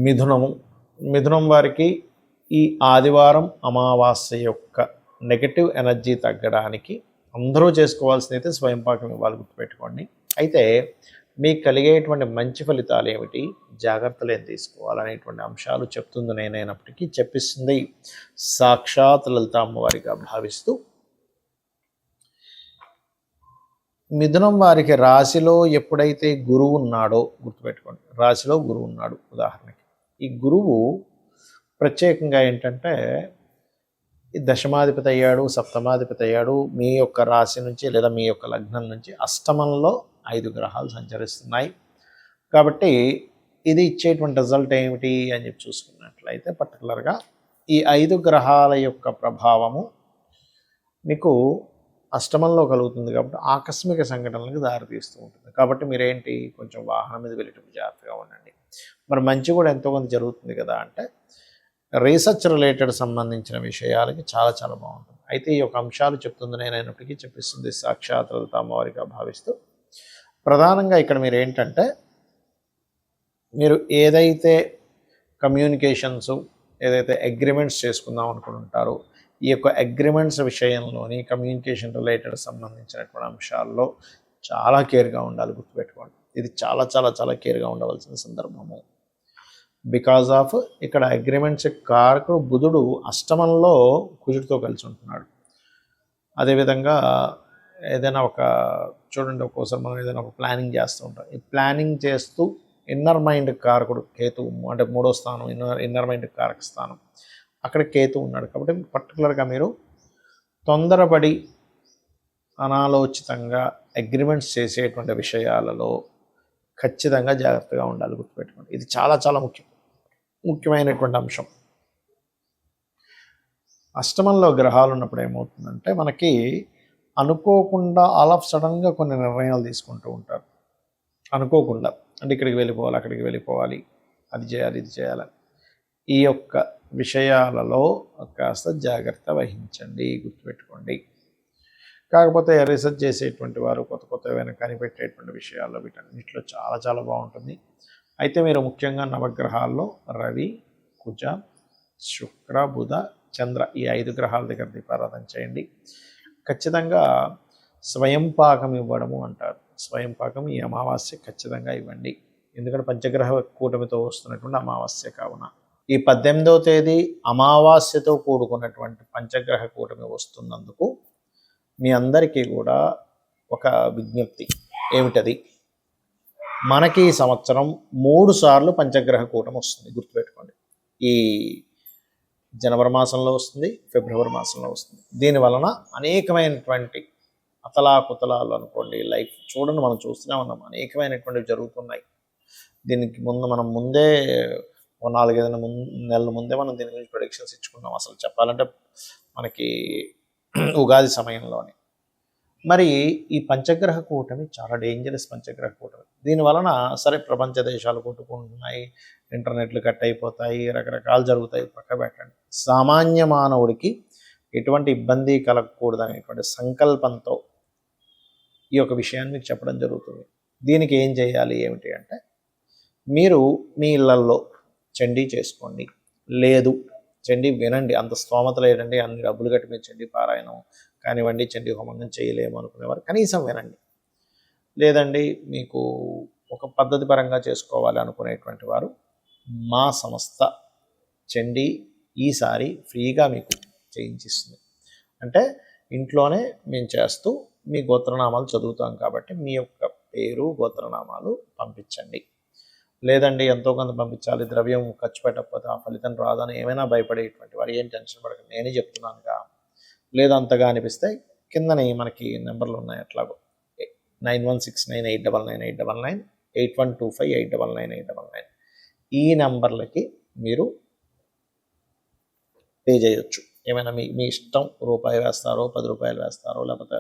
మిథునము. మిథునం వారికి ఈ ఆదివారం అమావాస్య యొక్క నెగటివ్ ఎనర్జీ తగ్గడానికి అందరూ చేసుకోవాల్సిందైతే స్వయం పాకం ఇవ్వాలి, గుర్తుపెట్టుకోండి. అయితే మీకు కలిగేటువంటి మంచి ఫలితాలు ఏమిటి, జాగ్రత్తలు ఏం తీసుకోవాలనేటువంటి అంశాలు చెప్తుంది నేనైనప్పటికీ చెప్పిస్తుంది సాక్షాత్ లలిత అమ్మవారిగా భావిస్తూ, మిథునం వారికి రాశిలో ఎప్పుడైతే గురువు ఉన్నాడో గుర్తుపెట్టుకోండి, రాశిలో గురువు ఉన్నాడు ఉదాహరణకి, ఈ గురువు ప్రత్యేకంగా ఏంటంటే దశమాధిపతి అయ్యాడు, సప్తమాధిపతి అయ్యాడు, మీ యొక్క రాశి నుంచి లేదా మీ యొక్క లగ్నం నుంచి అష్టమంలో 5 గ్రహాలు సంచరిస్తున్నాయి. కాబట్టి ఇది ఇచ్చేటువంటి రిజల్ట్ ఏమిటి అని చెప్పి చూసుకున్నట్లయితే పర్టికులర్గా ఈ 5 గ్రహాల యొక్క ప్రభావము మీకు అష్టమంలో కలుగుతుంది కాబట్టి ఆకస్మిక సంఘటనలకు దారితీస్తూ ఉంటుంది. కాబట్టి మీరేంటి కొంచెం వాహనం మీద వెళ్ళేటప్పుడు జాగ్రత్తగా ఉండండి. మరి మంచి కూడా ఎంతో కొంత జరుగుతుంది కదా అంటే రీసెర్చ్ రిలేటెడ్ సంబంధించిన విషయాలకి చాలా చాలా బాగుంటుంది. అయితే ఈ యొక్క అంశాలు చెప్తుంది నేనైనప్పటికీ చెప్పిస్తుంది సాక్షాత్ లలిత అమ్మవారిగా భావిస్తూ, ప్రధానంగా ఇక్కడ మీరు ఏంటంటే మీరు ఏదైతే కమ్యూనికేషన్స్ ఏదైతే అగ్రిమెంట్స్ చేసుకుందాం అనుకుంటారో ఈ యొక్క అగ్రిమెంట్స్ విషయంలోని కమ్యూనికేషన్ రిలేటెడ్ సంబంధించినటువంటి అంశాల్లో చాలా కేర్గా ఉండాలి, గుర్తుపెట్టుకోండి. ఇది చాలా చాలా చాలా కేర్గా ఉండవలసిన సందర్భము. బికాజ్ ఆఫ్ ఇక్కడ అగ్రిమెంట్స్ కారకుడు బుధుడు అష్టమంలో కుజుడితో కలిసి ఉంటున్నాడు. అదేవిధంగా ఏదైనా ఒక చూడండి, ఒక్కోసారి మనం ఏదైనా ఒక ప్లానింగ్ చేస్తూ ఉంటాం. ఈ ప్లానింగ్ చేస్తూ ఇన్నర్ మైండ్ కారకుడు కేతువు, అంటే 3వ స్థానం ఇన్నర్ మైండ్ కారక స్థానం, అక్కడ కేతు ఉన్నాడు. కాబట్టి పర్టికులర్గా మీరు తొందరపడి అనాలోచితంగా అగ్రిమెంట్స్ చేసేటువంటి విషయాలలో ఖచ్చితంగా జాగ్రత్తగా ఉండాలి, గుర్తుపెట్టుకోండి. ఇది చాలా చాలా ముఖ్యమైనటువంటి అంశం. అష్టమంలో గ్రహాలు ఉన్నప్పుడు ఏమవుతుందంటే మనకి అనుకోకుండా ఆల్ ఆఫ్ సడన్గా కొన్ని నిర్ణయాలు తీసుకుంటూ ఉంటారు. అనుకోకుండా అంటే ఇక్కడికి వెళ్ళిపోవాలి, అక్కడికి వెళ్ళిపోవాలి, అది చేయాలి, ఇది చేయాలి. ఈ యొక్క విషయాలలో కాస్త జాగ్రత్త వహించండి, గుర్తుపెట్టుకోండి. కాకపోతే రీసెర్చ్ చేసేటువంటి వారు కొత్త ఏమైనా కనిపెట్టేటువంటి విషయాల్లో వీటన్నిటిలో చాలా చాలా బాగుంటుంది. అయితే మీరు ముఖ్యంగా నవగ్రహాల్లో రవి, కుజ, శుక్ర, బుధ, చంద్ర ఈ 5 గ్రహాల దగ్గర దీపారాధన చేయండి. ఖచ్చితంగా స్వయం పాకం ఇవ్వడము అంటారు. స్వయం పాకం ఈ అమావాస్య ఖచ్చితంగా ఇవ్వండి. ఎందుకంటే పంచగ్రహ కూటమితో వస్తున్నటువంటి అమావాస్య కావున ఈ 18వ తేదీ అమావాస్యతో కూడుకున్నటువంటి పంచగ్రహ కూటమి వస్తున్నందుకు మీ అందరికీ కూడా ఒక విజ్ఞప్తి ఏమిటది, మనకి ఈ సంవత్సరం 3 సార్లు పంచగ్రహ కూటమి వస్తుంది, గుర్తుపెట్టుకోండి. ఈ జనవరి మాసంలో వస్తుంది, ఫిబ్రవరి మాసంలో వస్తుంది. దీనివలన అనేకమైనటువంటి అతలాకుతలాలు అనుకోండి, లైఫ్ చూడండి, మనం చూస్తూనే ఉన్నాం, అనేకమైనటువంటివి జరుగుతున్నాయి. దీనికి మనం ముందే 4-5 నెలల ముందే మనం దీని గురించి ప్రొడిక్షన్స్ ఇచ్చుకున్నాం. అసలు చెప్పాలంటే మనకి ఉగాది సమయంలోనే. మరి ఈ పంచగ్రహ కూటమి చాలా డేంజరస్ పంచగ్రహ కూటమి. దీనివలన సరే ప్రపంచ దేశాలు కొట్టుకుంటున్నాయి, ఇంటర్నెట్లు కట్ అయిపోతాయి, రకరకాలు జరుగుతాయి, పక్క పెట్టండి. సామాన్య మానవుడికి ఎటువంటి ఇబ్బంది కలగకూడదు అనేటువంటి సంకల్పంతో ఈ యొక్క విషయాన్ని మీకు చెప్పడం జరుగుతుంది. దీనికి ఏం చేయాలి ఏమిటి అంటే మీరు మీ ఇళ్లల్లో చండీ చేసుకోండి. లేదు చండీ వినండి, అంత స్తోమత లేదండి, అన్ని డబ్బులు కట్టి మీరు చండీ పారాయణం కానివ్వండి, చండీ హోమం చేయలేము అనుకునేవారు కనీసం వినండి. లేదండి మీకు ఒక పద్ధతి పరంగా చేసుకోవాలి అనుకునేటువంటి వారు మా సంస్థ చండీ ఈసారి ఫ్రీగా మీకు చేయించిస్తుంది. అంటే ఇంట్లోనే మేము చేస్తూ మీ గోత్రనామాలు చదువుతాం కాబట్టి మీ యొక్క పేరు గోత్రనామాలు పంపించండి. లేదండి ఎంతో కొంత పంపించాలి, ద్రవ్యం ఖర్చు పెట్టకపోతే ఆ ఫలితం రాదని ఏమైనా భయపడేటువంటి వారు ఏం టెన్షన్ పడకండి, నేనే చెప్తున్నానుగా. లేదు అంతగా అనిపిస్తే కిందని మనకి నెంబర్లు ఉన్నాయి, అట్లాగో 9169899899 8125899899 ఈ నెంబర్లకి మీరు పే చేయొచ్చు. ఏమైనా మీ ఇష్టం, రూపాయి వేస్తారో, 10 రూపాయలు వేస్తారో, లేకపోతే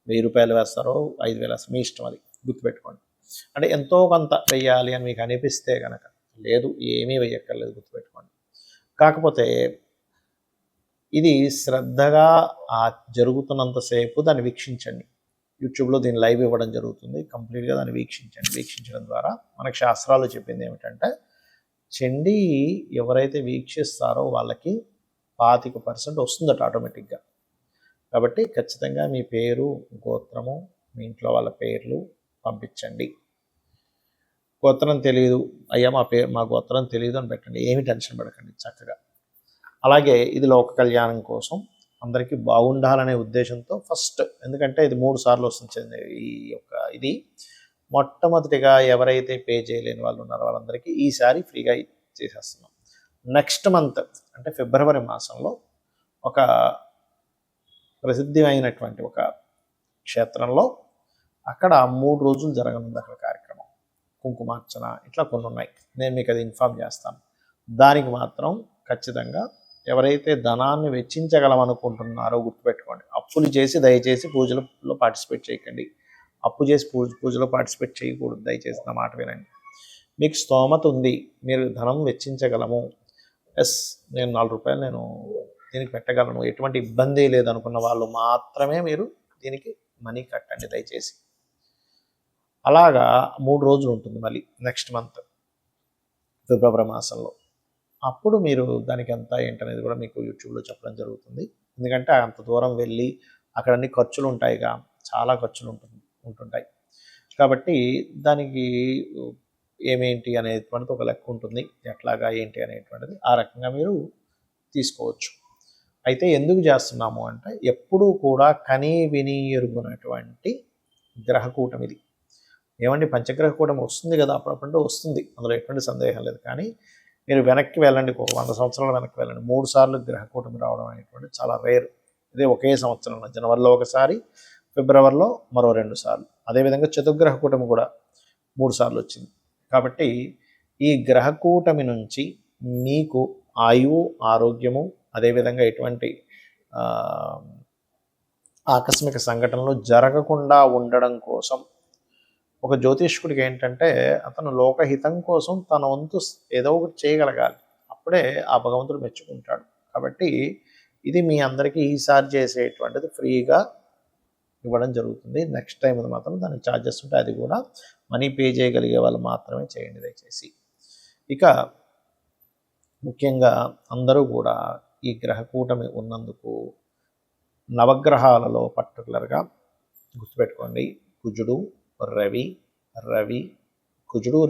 1000 రూపాయలు వేస్తారో, 5000 వేస్తారో, మీ ఇష్టం. అది గుర్తుపెట్టుకోండి. అంటే ఎంతో కొంత వెయ్యాలి అని మీకు అనిపిస్తే కనుక, లేదు ఏమీ వెయ్యక్కర్లేదు, గుర్తుపెట్టుకోండి. కాకపోతే ఇది శ్రద్ధగా జరుగుతున్నంతసేపు దాన్ని వీక్షించండి. యూట్యూబ్లో దీన్ని లైవ్ ఇవ్వడం జరుగుతుంది, కంప్లీట్గా దాన్ని వీక్షించండి. వీక్షించడం ద్వారా మనకు శాస్త్రాలు చెప్పింది ఏమిటంటే చండీ ఎవరైతే వీక్షిస్తారో వాళ్ళకి 25% వస్తుందట ఆటోమేటిక్గా. కాబట్టి ఖచ్చితంగా మీ పేరు, గోత్రము, మీ ఇంట్లో వాళ్ళ పేర్లు పంపించండి. గోత్రం తెలియదు, అయ్యా మా గోత్రం తెలియదు అని పెట్టండి, ఏమి టెన్షన్ పడకండి చక్కగా. అలాగే ఇది లోక కళ్యాణం కోసం అందరికీ బాగుండాలనే ఉద్దేశంతో ఫస్ట్, ఎందుకంటే ఇది 3 సార్లు వస్తుంది ఈ యొక్క ఇది. మొట్టమొదటిగా ఎవరైతే పే చేయలేని వాళ్ళు ఉన్నారో వాళ్ళందరికీ ఈసారి ఫ్రీగా చేసేస్తున్నాం. నెక్స్ట్ మంత్ అంటే ఫిబ్రవరి మాసంలో ఒక ప్రసిద్ధి అయినటువంటి ఒక క్షేత్రంలో అక్కడ 3 రోజులు జరగనుంది అక్కడ కార్యక్రమం. కుంకుమార్చన ఇట్లా కొన్ని ఉన్నాయి, నేను మీకు అది ఇన్ఫామ్ చేస్తాను. దానికి మాత్రం ఖచ్చితంగా ఎవరైతే ధనాన్ని వెచ్చించగలమనుకుంటున్నారో గుర్తుపెట్టుకోండి. అప్పులు చేసి దయచేసి పూజలో పార్టిసిపేట్ చేయకండి. అప్పు చేసి పూజలో పార్టిసిపేట్ చేయకూడదు, దయచేసి నా మాట వినండి. మీకు స్తోమత ఉంది, మీరు ధనం వెచ్చించగలము, ఎస్ నేను 4 రూపాయలు నేను దీనికి పెట్టగలను, ఎటువంటి ఇబ్బంది లేదనుకున్న వాళ్ళు మాత్రమే మీరు దీనికి మనీ కట్టండి దయచేసి. అలాగా 3 రోజులు ఉంటుంది మళ్ళీ నెక్స్ట్ మంత్ ఫిబ్రవరి మాసంలో. అప్పుడు మీరు దానికి ఎంత ఏంటనేది కూడా మీకు యూట్యూబ్లో చెప్పడం జరుగుతుంది. ఎందుకంటే అంత దూరం వెళ్ళి అక్కడ అన్ని ఖర్చులు ఉంటాయిగా, చాలా ఖర్చులు ఉంటుంటాయి. కాబట్టి దానికి ఏమేంటి అనేటువంటిది ఒక లెక్క ఉంటుంది, ఎట్లాగా ఏంటి అనేటువంటిది ఆ రకంగా మీరు తీసుకోవచ్చు. అయితే ఎందుకు చేస్తున్నాము అంటే ఎప్పుడూ కూడా కనీ విని ఎరుగునటువంటి గ్రహకూటమి ఇది. ఏమండి పంచగ్రహ కూటమి వస్తుంది కదా అప్పుడప్పుడు వస్తుంది, అందులో ఎటువంటి సందేహం లేదు. కానీ మీరు వెనక్కి వెళ్ళండి, 100 సంవత్సరాలు వెనక్కి వెళ్ళండి, 3 సార్లు గ్రహకూటమి రావడం అనేటువంటి చాలా రేర్. ఇదే ఒకే సంవత్సరంలో జనవరిలో ఒకసారి, ఫిబ్రవరిలో మరో 2 సార్లు, అదేవిధంగా చతుర్గ్రహ కూటమి కూడా 3 సార్లు వచ్చింది. కాబట్టి ఈ గ్రహకూటమి నుంచి మీకు ఆయువు, ఆరోగ్యము, అదేవిధంగా ఎటువంటి ఆకస్మిక సంఘటనలు జరగకుండా ఉండడం కోసం ఒక జ్యోతిష్కుడికి ఏంటంటే అతను లోకహితం కోసం తన వంతు ఏదో ఒకటి చేయగలగాలి, అప్పుడే ఆ భగవంతుడు మెచ్చుకుంటాడు. కాబట్టి ఇది మీ అందరికీ ఈసారి చేసేటువంటిది ఫ్రీగా ఇవ్వడం జరుగుతుంది. నెక్స్ట్ టైం అది మాత్రం దానికి ఛార్జెస్ ఉంటాయి, అది కూడా మనీ పే చేయగలిగే వాళ్ళు మాత్రమే చేయండి దయచేసి. ఇక ముఖ్యంగా అందరూ కూడా ఈ గ్రహకూటమి ఉన్నందుకు నవగ్రహాలలో పర్టికులర్గా గుర్తుపెట్టుకోండి, కుజుడు,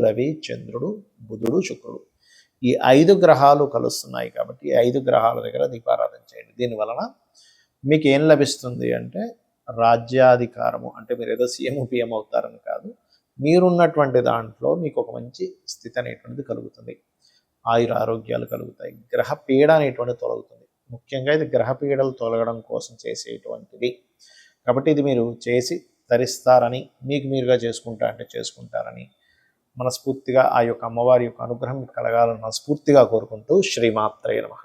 రవి, చంద్రుడు, బుధుడు, శుక్రుడు, ఈ 5 గ్రహాలు కలుస్తున్నాయి. కాబట్టి ఈ 5 గ్రహాల దగ్గర దీపారాధన చేయండి. దీనివలన మీకు ఏం లభిస్తుంది అంటే రాజ్యాధికారము, అంటే మీరు ఏదో సీఎం పిఎం అవుతారని కాదు, మీరున్నటువంటి దాంట్లో మీకు ఒక మంచి స్థితి అనేటువంటిది కలుగుతుంది, ఆయుర ఆరోగ్యాలు కలుగుతాయి, గ్రహ పీడ అనేటువంటిది తొలగుతుంది. ముఖ్యంగా ఇది గ్రహ పీడలు తొలగడం కోసం చేసేటువంటిది. కాబట్టి ఇది మీరు చేసి ధరిస్తారని, మీకు మీరుగా చేసుకుంటారని మనస్ఫూర్తిగా ఆ యొక్క అమ్మవారి యొక్క అనుగ్రహం కలగాలని మనస్ఫూర్తిగా కోరుకుంటూ శ్రీమాత్రే నమః.